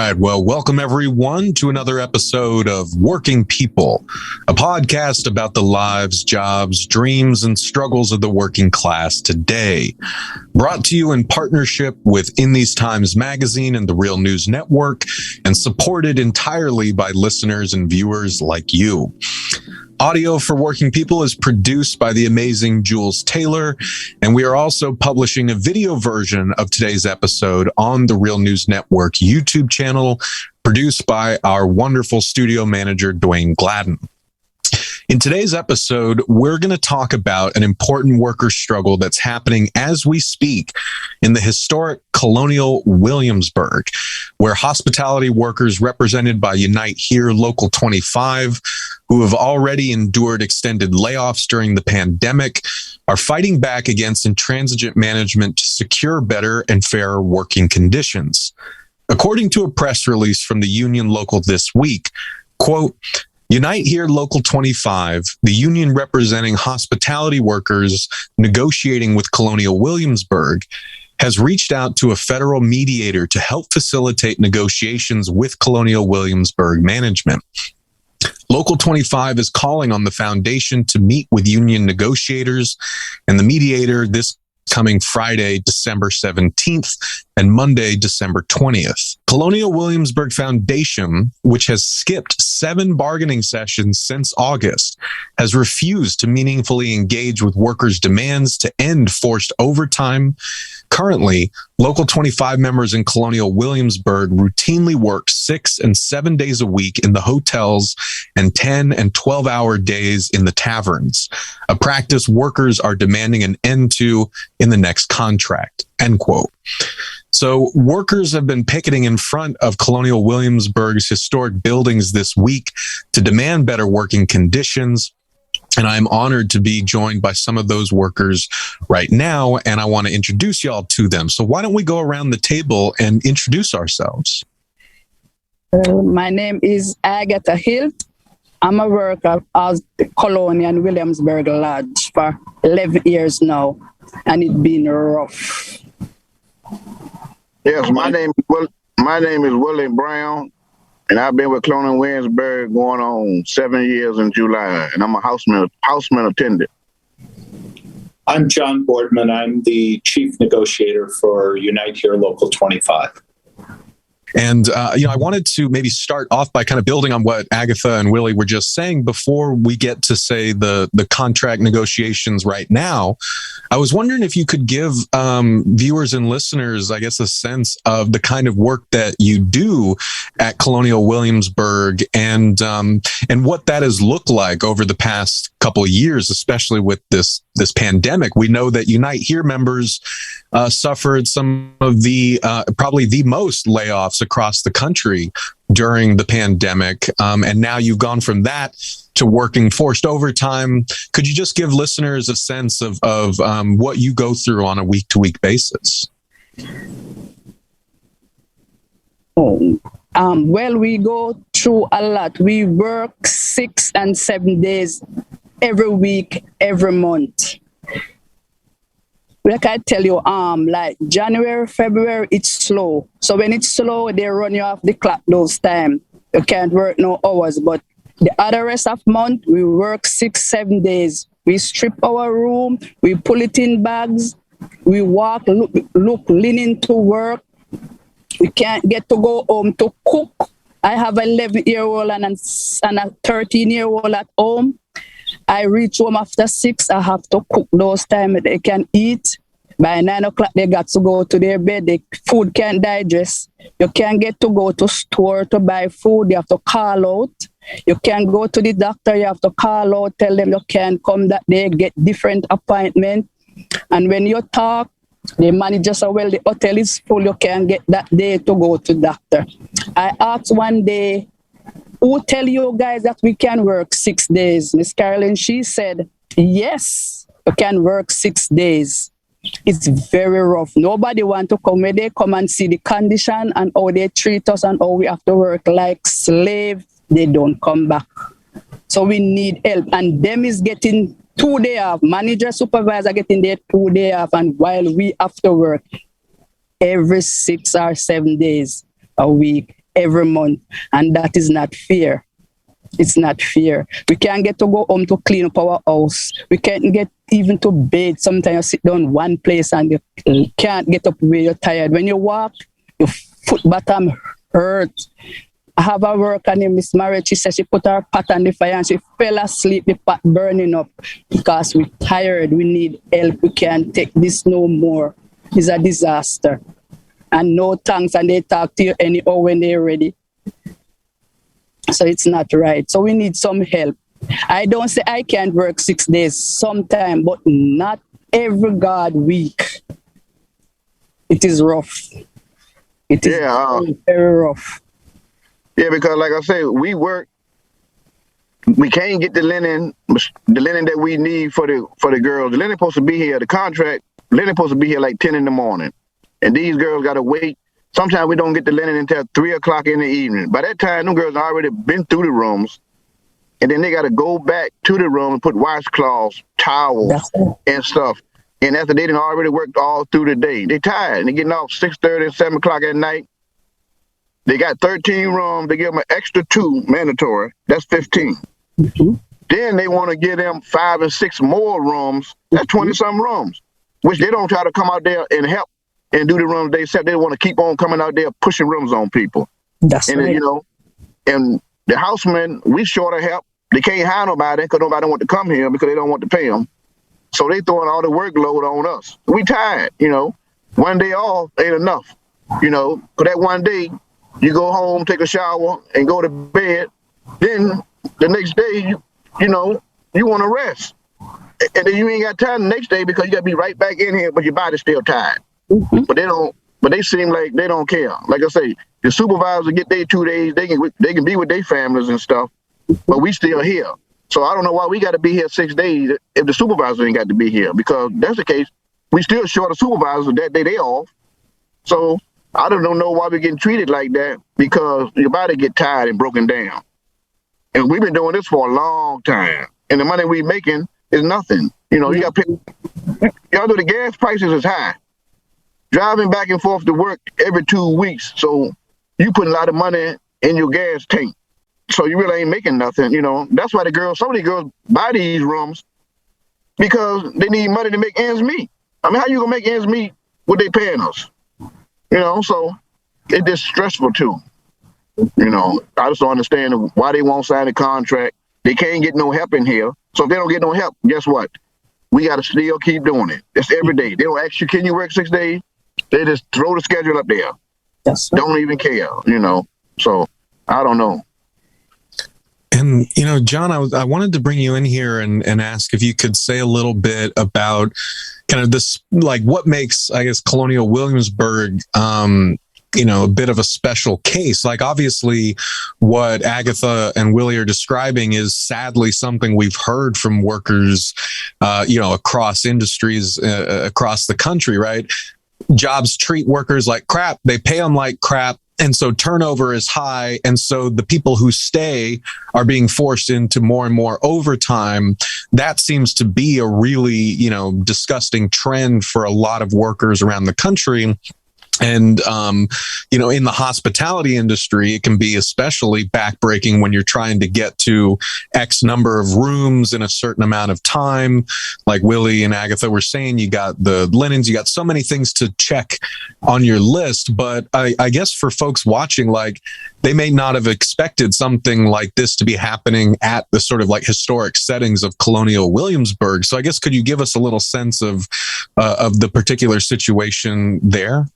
right. Well, welcome everyone to another episode of Working People, a podcast about the lives, jobs, dreams, and struggles of the working class today. Brought to you in partnership with In These Times magazine and the Real News Network, and supported entirely by listeners and viewers like you. Audio for Working People is produced by the amazing Jules Taylor, and we are also publishing a video version of today's episode on the Real News Network YouTube channel, produced by our wonderful studio manager, Dwayne Gladden. In today's episode, we're going to talk about an important worker struggle that's happening as we speak in the historic Colonial Williamsburg, where hospitality workers represented by Unite Here Local 25, who have already endured extended layoffs during the pandemic, are fighting back against intransigent management to secure better and fairer working conditions. According to a press release from the union local this week, quote, Unite Here Local 25, the union representing hospitality workers negotiating with Colonial Williamsburg, has reached out to a federal mediator to help facilitate negotiations with Colonial Williamsburg management. Local 25 is calling on the foundation to meet with union negotiators and the mediator this coming Friday, December 17th and Monday, December 20th. Colonial Williamsburg Foundation, which has skipped 7 bargaining sessions since August, has refused to meaningfully engage with workers' demands to end forced overtime. Currently, Local 25 members in Colonial Williamsburg routinely work 6 and 7 days a week in the hotels and 10 and 12-hour days in the taverns, a practice workers are demanding an end to in the next contract, end quote. So workers have been picketing in front of Colonial Williamsburg's historic buildings this week to demand better working conditions. And I'm honored to be joined by some of those workers right now, and I want to introduce y'all to them. So why don't we go around the table and introduce ourselves? My name is Agatha Hilt. I'm a worker at the Colonial Williamsburg Lodge for 11 years now, and it's been rough. Yes, my name is Willie Brown, and I've been with Colonial Williamsburg going on 7 years in July, and I'm a houseman attendant. I'm John Boardman. I'm the chief negotiator for Unite Here Local 25. And, I wanted to maybe start off by kind of building on what Agatha and Willie were just saying before we get to, say, the contract negotiations right now. I was wondering if you could give viewers and listeners, I guess, a sense of the kind of work that you do at Colonial Williamsburg and what that has looked like over the past couple of years, especially with this pandemic. We know that Unite Here members suffered some of the probably the most layoffs across the country during the pandemic. And now you've gone from that to working forced overtime. Could you just give listeners a sense of what you go through on a week-to-week basis? Well, we go through a lot. We work 6 and 7 days every week, every month. Like I tell you, like January, February, it's slow. So when it's slow, they run you off the clock those times. You can't work no hours. But the other rest of month, we work 6, 7 days. We strip our room, we pull it in bags, we walk, look linen to work. We can't get to go home to cook. I have an 11-year-old and a 13-year-old at home. I reach home after 6. I have to cook those times they can eat. By 9 o'clock, they got to go to their bed. The food can't digest. You can't get to go to store to buy food. You have to call out. You can't go to the doctor. You have to call out, tell them you can't come that day, get different appointment. And when you talk, the manager said, well, the hotel is full. You can't get that day to go to doctor. I asked one day, who tell you guys that we can work 6 days? Miss Carolyn, she said, yes, you can work 6 days. It's very rough. Nobody want to come where they come and see the condition and how they treat us and how we have to work like slave. They don't come back. So we need help. And them is getting 2 days off. Manager, supervisor getting their 2 days off. And while we have to work every 6 or 7 days a week, every month, and that is not fair. It's not fair. We can't get to go home to clean up our house. We can't get even to bed. Sometimes you sit down one place and you can't get up where you're tired. When you walk, your foot bottom hurts. I have a worker named Miss Marriott. She said she put her pot on the fire and she fell asleep, the pot burning up because we're tired. We need help. We can't take this no more. It's a disaster. And no thanks, and they talk to you anyhow when they're ready. So it's not right. So we need some help. I don't say I can't work 6 days sometime, but not every God week. It is rough. It is very, very rough. Yeah, because like I say, we work. We can't get the linen that we need for the girls. The linen supposed to be here. The contract linen supposed to be here like 10 in the morning, and these girls got to wait. Sometimes we don't get the linen until 3 o'clock in the evening. By that time, them girls already been through the rooms, and then they got to go back to the room and put washcloths, towels, and stuff. And after they done already worked all through the day, they tired. And they getting off 6:30 and 7 o'clock at night. They got 13 rooms. They give them an extra 2 mandatory. That's 15. Mm-hmm. Then they want to give them 5 and 6 more rooms. That's 20-some rooms, which they don't try to come out there and help and do the rooms they said. They want to keep on coming out there pushing rooms on people. That's and right. Then, you know, and the housemen, we short of help. They can't hire nobody because nobody want to come here because they don't want to pay them. So they throwing all the workload on us. We tired, you know. One day off ain't enough, you know. For that one day, you go home, take a shower, and go to bed. Then the next day, you know, you want to rest. And then you ain't got time the next day because you got to be right back in here, but your body's still tired. Mm-hmm. But they seem like they don't care. Like I say, the supervisors get their 2 days. They can be with their families and stuff, but we still here. So I don't know why we got to be here 6 days if the supervisor ain't got to be here. Because if that's the case, we still short of supervisors that day they off. So I don't know why we're getting treated like that, because your body get tired and broken down. And we've been doing this for a long time, and the money we making is nothing. You know, you got to pay. Y'all know the gas prices is high. Driving back and forth to work every 2 weeks, so you put a lot of money in your gas tank. So you really ain't making nothing, you know. That's why some of these girls buy these rooms because they need money to make ends meet. I mean, how you gonna make ends meet what they paying us? You know, so it's just stressful too. You know, I just don't understand why they won't sign a contract. They can't get no help in here. So if they don't get no help, guess what? We got to still keep doing it. It's every day. They don't ask you, can you work 6 days? They just throw the schedule up there. Yes. Don't even care, you know. So I don't know. And, you know, John, I wanted to bring you in here and ask if you could say a little bit about kind of this, like what makes, I guess, Colonial Williamsburg, you know, a bit of a special case. Like, obviously, what Agatha and Willie are describing is sadly something we've heard from workers, you know, across industries, across the country, right? Jobs treat workers like crap. They pay them like crap. And so turnover is high. And so the people who stay are being forced into more and more overtime. That seems to be a really, you know, disgusting trend for a lot of workers around the country. And, you know, in the hospitality industry, it can be especially backbreaking when you're trying to get to X number of rooms in a certain amount of time. Like Willie and Agatha were saying, you got the linens, you got so many things to check on your list. But I guess for folks watching, like, they may not have expected something like this to be happening at the sort of like historic settings of Colonial Williamsburg. So I guess, could you give us a little sense of the particular situation there?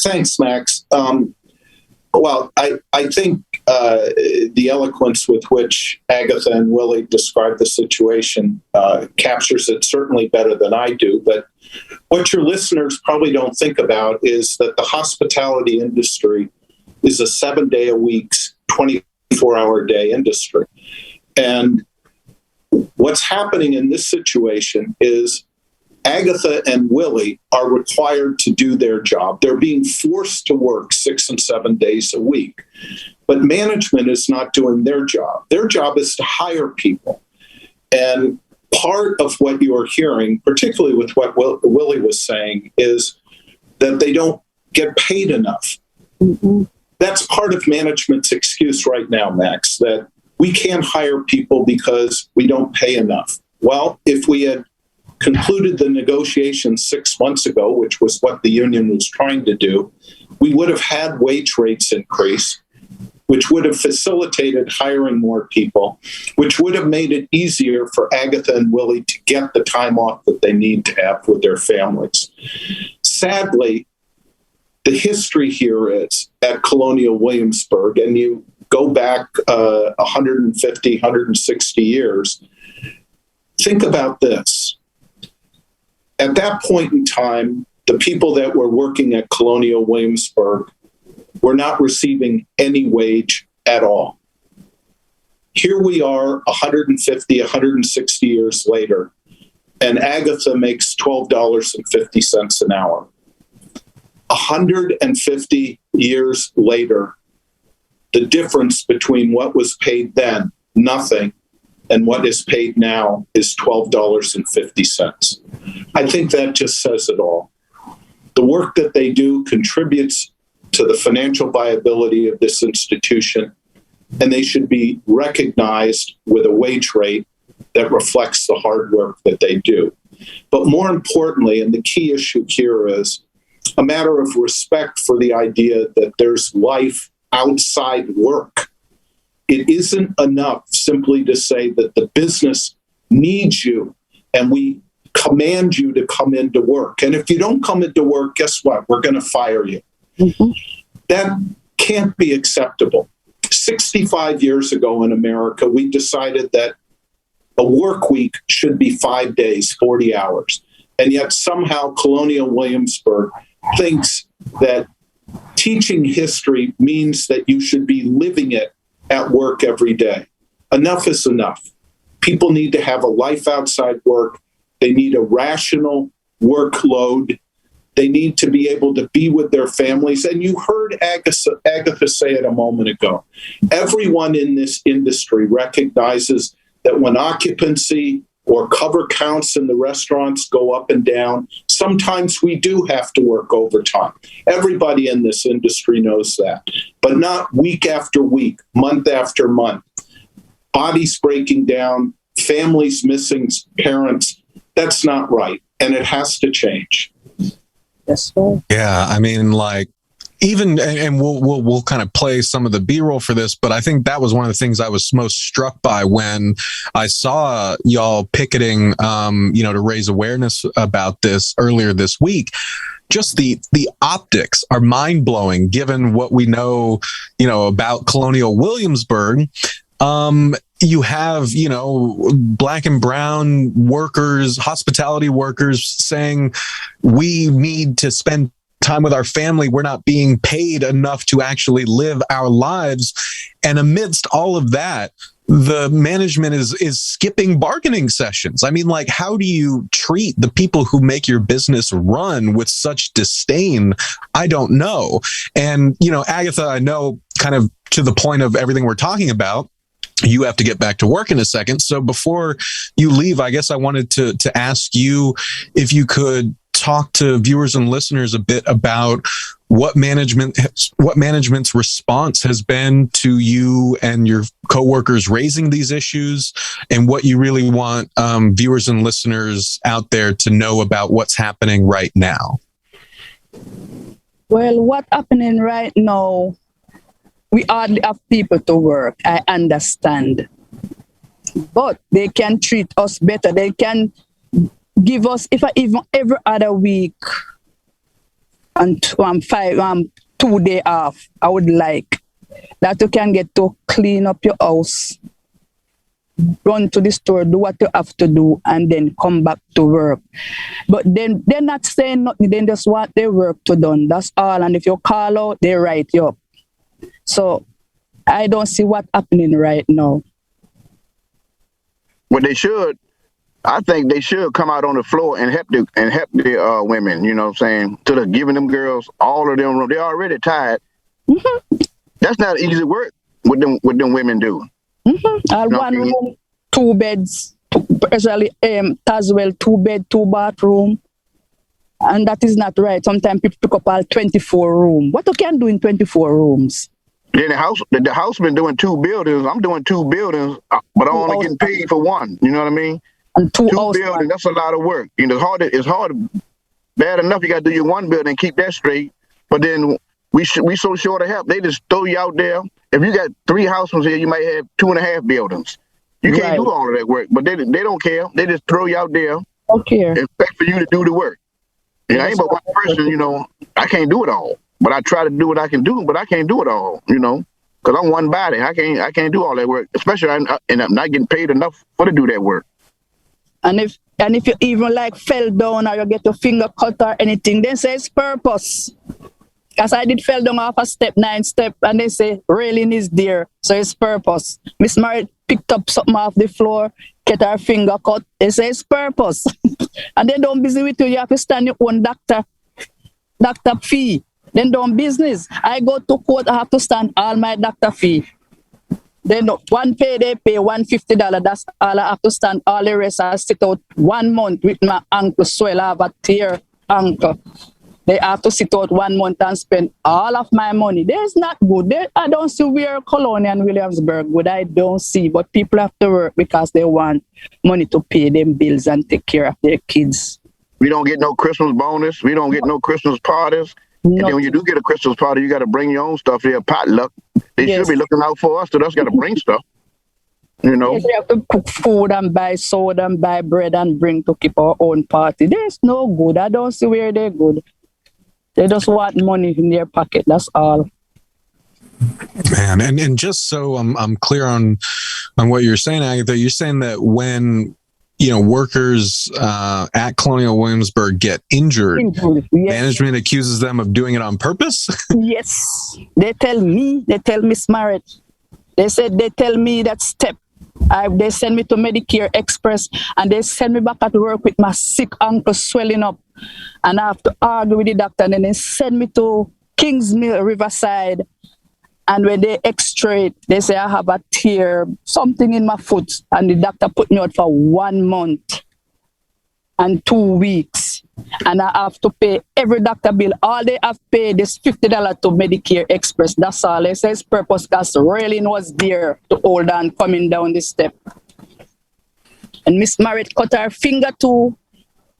Thanks, Max. Well, I think the eloquence with which Agatha and Willie described the situation captures it certainly better than I do. But what your listeners probably don't think about is that the hospitality industry is a 7-day-a-week, 24-hour-a-day industry. And what's happening in this situation is Agatha and Willie are required to do their job. They're being forced to work 6 and 7 days a week. But management is not doing their job. Their job is to hire people. And part of what you are hearing, particularly with what Willie was saying, is that they don't get paid enough. Mm-hmm. That's part of management's excuse right now, Max, that we can't hire people because we don't pay enough. Well, if we had concluded the negotiations 6 months ago, which was what the union was trying to do, we would have had wage rates increase, which would have facilitated hiring more people, which would have made it easier for Agatha and Willie to get the time off that they need to have with their families. Sadly, the history here is at Colonial Williamsburg, and you go back 150, 160 years, think about this. At that point in time, the people that were working at Colonial Williamsburg were not receiving any wage at all. Here we are 150, 160 years later, and Agatha makes $12.50 an hour. 150 years later, the difference between what was paid then, nothing, and what is paid now is $12.50. I think that just says it all. The work that they do contributes to the financial viability of this institution, and they should be recognized with a wage rate that reflects the hard work that they do. But more importantly, and the key issue here is a matter of respect for the idea that there's life outside work. It isn't enough simply to say that the business needs you and we command you to come into work. And if you don't come into work, guess what? We're going to fire you. Mm-hmm. That can't be acceptable. 65 years ago in America, we decided that a work week should be 5 days, 40 hours. And yet somehow Colonial Williamsburg thinks that teaching history means that you should be living it at work every day. Enough is enough. People need to have a life outside work. They need a rational workload. They need to be able to be with their families. And you heard Agatha say it a moment ago. Everyone in this industry recognizes that when occupancy or cover counts in the restaurants go up and down, sometimes we do have to work overtime. Everybody in this industry knows that, but not week after week, month after month. Bodies breaking down, families missing parents. That's not right, and it has to change. Yes, sir. Yeah, I mean, like, even, and we'll kind of play some of the B-roll for this, but I think that was one of the things I was most struck by when I saw y'all picketing, to raise awareness about this earlier this week. Just the optics are mind blowing, given what we know, about Colonial Williamsburg. You have, black and brown workers, hospitality workers saying we need to spend time with our family. We're not being paid enough to actually live our lives. And amidst all of that, the management is skipping bargaining sessions. I mean, like, how do you treat the people who make your business run with such disdain? I don't know. And, Agatha, I know, kind of to the point of everything we're talking about, you have to get back to work in a second. So before you leave, I guess I wanted to ask you if you could talk to viewers and listeners a bit about what management's response has been to you and your coworkers raising these issues, and what you really want viewers and listeners out there to know about what's happening right now. Well, what's happening right now, we hardly have people to work, I understand. But they can treat us better. They can give us, even every other week, and 2 days off, I would like that you can get to clean up your house, run to the store, do what you have to do, and then come back to work. But then they're not saying nothing, they just want their work to done. That's all. And if you call out, they write you up. So I don't see what's happening right now. What they should, I think they should come out on the floor and help the women, you know what I'm saying? Instead of giving them girls all of them room. They're already tired. Mm-hmm. That's not easy work what them women do. Mm-hmm. One room, 2 beds, especially as well, 2 bed, 2 bathroom. And that is not right. Sometimes people pick up all 24 rooms. What you can do in 24 rooms? Then the houseman doing 2 buildings. I'm doing 2 buildings, but I'm only getting paid for 1. You know what I mean? And 2 buildings, that's a lot of work. You know, it's hard. Bad enough you got to do your 1 building and keep that straight. But then we so short of help. They just throw you out there. If you got 3 housemen here, you might have 2.5 buildings. You can't do all of that work. But they don't care. They just throw you out there. Okay. And expect for you to do the work. And I ain't but one person, you know. I can't do it all. But I try to do what I can do, but I can't do it all, you know, because I'm one body. I can't do all that work, especially and I'm not getting paid enough to do that work. And if you even like fell down or you get your finger cut or anything, then say it's purpose. Because I did fell down off a step, 9 step, and they say railing is there, so it's purpose. Miss Mary picked up something off the floor, get her finger cut, they say it's purpose. And they don't busy with you. You have to stand your own doctor fee. Then don't business. I go to court, I have to stand all my doctor fee. Then one pay, they pay $150. That's all I have to stand. All the rest I sit out 1 month with my ankle swell. I have a tear ankle. They have to sit out 1 month and spend all of my money. There's not good. I don't see where Colonial Williamsburg good. I don't see. But people have to work because they want money to pay them bills and take care of their kids. We don't get no Christmas bonus. We don't get no Christmas parties. And then when you do get a Christmas party, you got to bring your own stuff here, potluck. They should be looking out for us, so us got to bring stuff. You know? Yes, we have to cook food and buy soda and buy bread and bring to keep our own party. There's no good. I don't see where they're good. They just want money in their pocket. That's all. Man, and just so I'm clear on what you're saying, Agatha, you're saying that when workers at Colonial Williamsburg get injured. Yes. Management accuses them of doing it on purpose? Yes. They tell Miss Marriott. They tell me that step. They send me to Medicare Express and they send me back at work with my sick ankle swelling up. And I have to argue with the doctor. And then they send me to Kingsmill, Riverside. And when they x-ray it, they say I have a tear, something in my foot. And the doctor put me out for 1 month and 2 weeks. And I have to pay every doctor bill. All they have paid is $50 to Medicare Express. That's all. They say it's purpose because the railing was there to hold on coming down the step. And Miss Marriott cut her finger to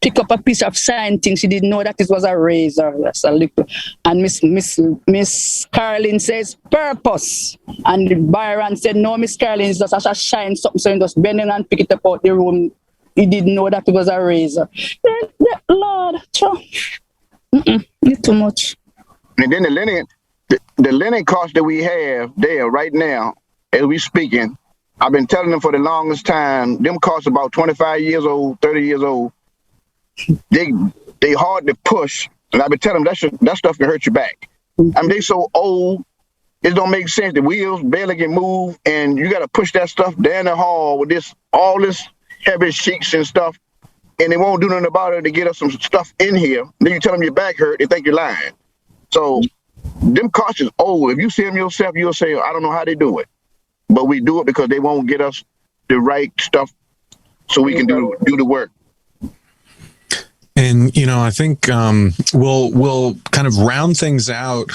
pick up a piece of shine thing. She didn't know that it was a razor. That's a little. And Miss Caroline says purpose. And Byron said, no, Miss Caroline, it's just a shine something. So he just bending and pick it up out the room. He didn't know that it was a razor. Lord, it's too much. And then the linen cost that we have there right now, as we speaking, I've been telling them for the longest time, them costs about 25 years old, 30 years old. They hard to push, and I've been telling them that stuff can hurt your back. I mean, they so old, it don't make sense. The wheels barely can move, and you got to push that stuff down the hall with all this heavy sheets and stuff, and they won't do nothing about it to get us some stuff in here. Then you tell them your back hurt, they think you're lying. So them costs is old. If you see them yourself, you'll say, I don't know how they do it, but we do it because they won't get us the right stuff so we can do the work. And, I think we'll kind of round things out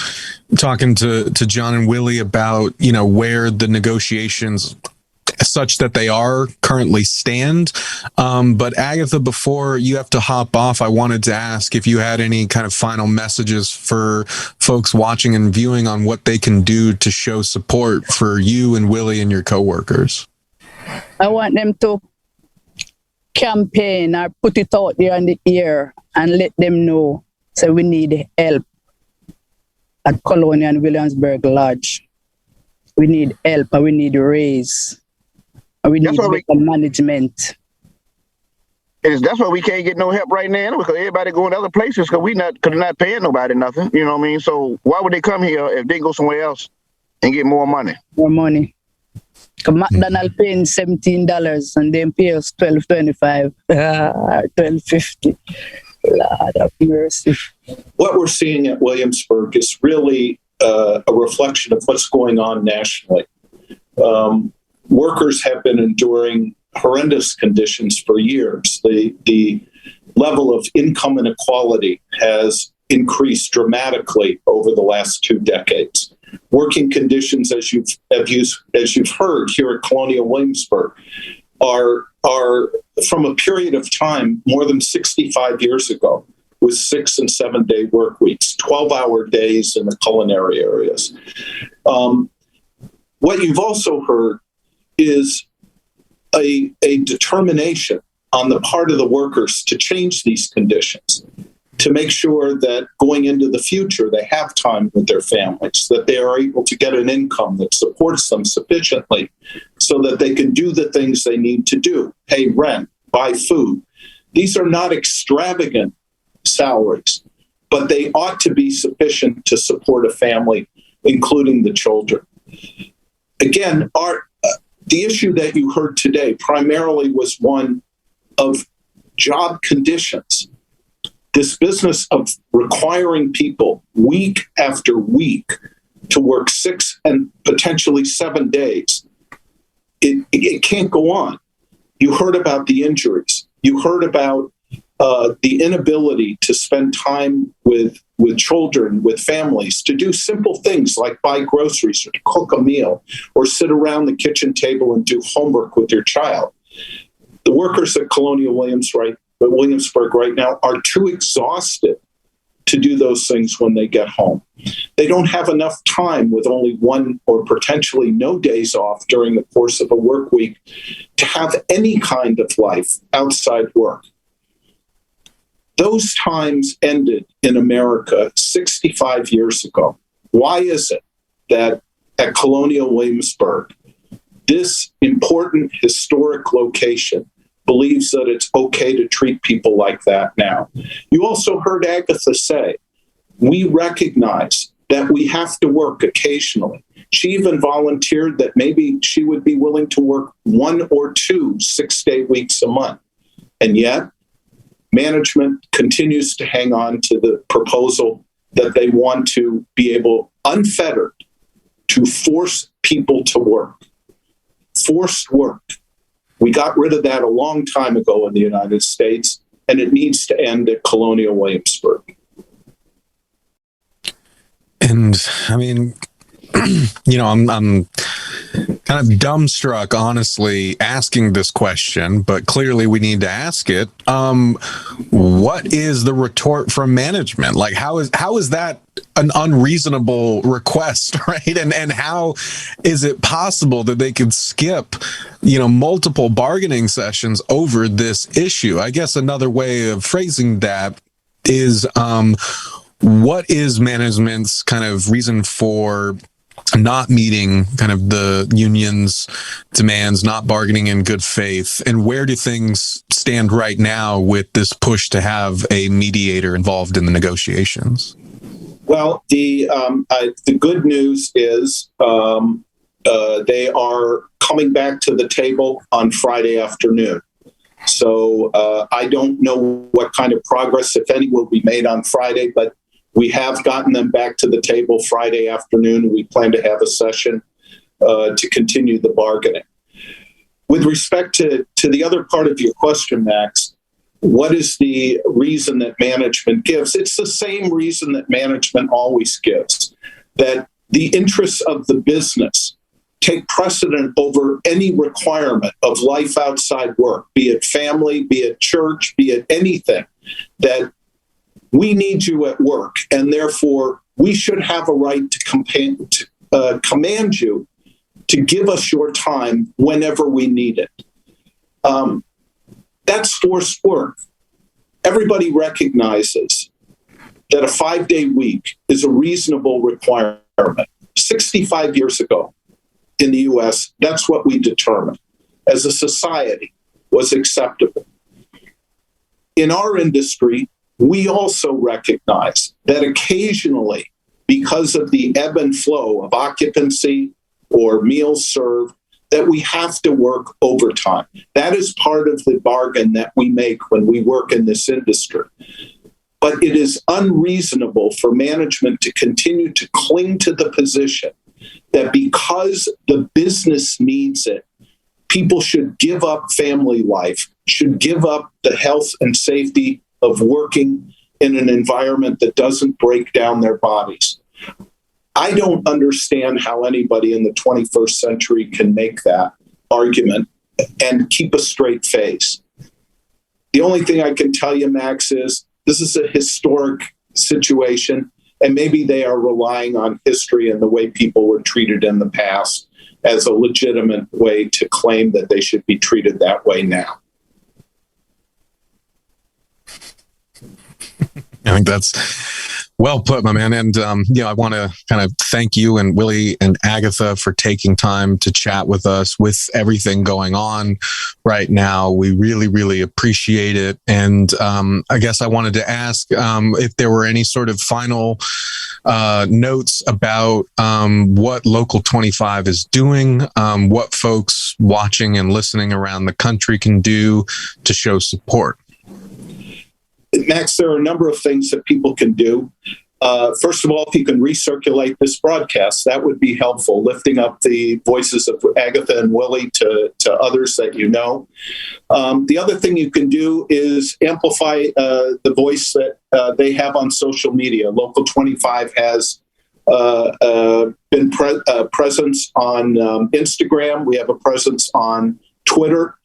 talking to John and Willie about, where the negotiations such that they are currently stand. But Agatha, before you have to hop off, I wanted to ask if you had any kind of final messages for folks watching and viewing on what they can do to show support for you and Willie and your coworkers. I want them to campaign or put it out there in the air and let them know. So we need help at Colonial Williamsburg Lodge. We need help and we need a raise. And we need better management. That's why we can't get no help right now, because everybody going to other places because they're not paying nobody nothing. You know what I mean? So why would they come here if they go somewhere else and get more money? More money. McDonald's paying $17 and then pay us $12.25, $12.50. Lord of mercy. What we're seeing at Williamsburg is really a reflection of what's going on nationally. Workers have been enduring horrendous conditions for years. The level of income inequality has increased dramatically over the last 2 decades. Working conditions, as you've heard here at Colonial Williamsburg, are from a period of time more than 65 years ago, with 6 and 7 day work weeks, 12-hour days in the culinary areas. What you've also heard is a determination on the part of the workers to change these conditions, to make sure that going into the future, they have time with their families, that they are able to get an income that supports them sufficiently so that they can do the things they need to do, pay rent, buy food. These are not extravagant salaries, but they ought to be sufficient to support a family, including the children. Again, the issue that you heard today primarily was one of job conditions. This business of requiring people week after week to work 6 and potentially 7 days, it can't go on. You heard about the injuries. You heard about the inability to spend time with children, with families, to do simple things like buy groceries or to cook a meal or sit around the kitchen table and do homework with your child. The workers at Colonial Williamsburg right now are too exhausted to do those things when they get home. They don't have enough time with only 1 or potentially no days off during the course of a work week to have any kind of life outside work. Those times ended in America 65 years ago. Why is it that at Colonial Williamsburg, this important historic location believes that it's okay to treat people like that now? You also heard Agatha say, we recognize that we have to work occasionally. She even volunteered that maybe she would be willing to work 1 or 2 6-day weeks a month. And yet, management continues to hang on to the proposal that they want to be able, unfettered, to force people to work. Forced work. We got rid of that a long time ago in the United States, and it needs to end at Colonial Williamsburg. And I mean, I'm kind of dumbstruck, honestly, asking this question, but clearly we need to ask it. What is the retort from management? Like, how is that an unreasonable request, right? And how is it possible that they could skip, multiple bargaining sessions over this issue? I guess another way of phrasing that is, what is management's kind of reason for not meeting kind of the union's demands, not bargaining in good faith, and where do things stand right now with this push to have a mediator involved in the negotiations? Well, the good news is they are coming back to the table on Friday afternoon. So I don't know what kind of progress, if any, will be made on Friday, but we have gotten them back to the table Friday afternoon. We plan to have a session to continue the bargaining. With respect to the other part of your question, Max, what is the reason that management gives? It's the same reason that management always gives, that the interests of the business take precedent over any requirement of life outside work, be it family, be it church, be it anything, that we need you at work, and therefore we should have a right to command you to give us your time whenever we need it. That's forced work. Everybody recognizes that a 5-day week is a reasonable requirement. 65 years ago in the U.S., that's what we determined as a society was acceptable. In our industry, we also recognize that occasionally, because of the ebb and flow of occupancy or meals served, that we have to work overtime. That is part of the bargain that we make when we work in this industry. But it is unreasonable for management to continue to cling to the position that because the business needs it, people should give up family life, should give up the health and safety of working in an environment that doesn't break down their bodies. I don't understand how anybody in the 21st century can make that argument and keep a straight face. The only thing I can tell you, Max, is this is a historic situation, and maybe they are relying on history and the way people were treated in the past as a legitimate way to claim that they should be treated that way now. I think that's well put, my man. And, I want to kind of thank you and Willie and Agatha for taking time to chat with us with everything going on right now. We really, really appreciate it. And I guess I wanted to ask if there were any sort of final notes about what Local 25 is doing, what folks watching and listening around the country can do to show support. Max, there are a number of things that people can do. First of all, if you can recirculate this broadcast, that would be helpful, lifting up the voices of Agatha and Willie to others that you know. The other thing you can do is amplify the voice that they have on social media. Local 25 has been presence on Instagram. We have a presence on Twitter.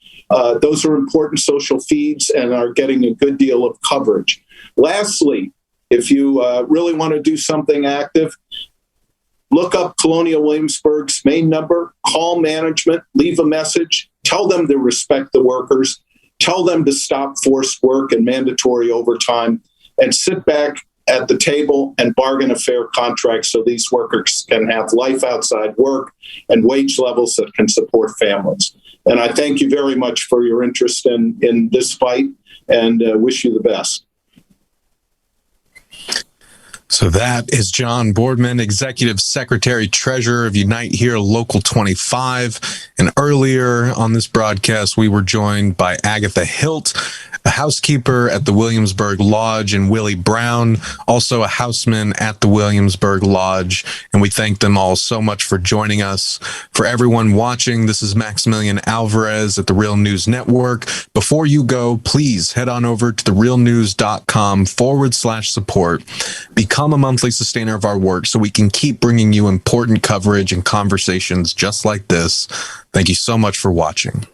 Those are important social feeds and are getting a good deal of coverage. Lastly, if you really want to do something active, look up Colonial Williamsburg's main number, call management, leave a message, tell them to respect the workers, tell them to stop forced work and mandatory overtime, and sit back at the table and bargain a fair contract so these workers can have life outside work and wage levels that can support families. And I thank you very much for your interest in this fight and wish you the best. So that is John Boardman, Executive Secretary Treasurer of Unite Here Local 25. And earlier on this broadcast, we were joined by Agatha Hilt, a housekeeper at the Williamsburg Lodge, and Willie Brown, also a houseman at the Williamsburg Lodge. And we thank them all so much for joining us. For everyone watching, this is Maximilian Alvarez at the Real News Network. Before you go, please head on over to therealnews.com/support. Become a monthly sustainer of our work so we can keep bringing you important coverage and conversations just like this. Thank you so much for watching.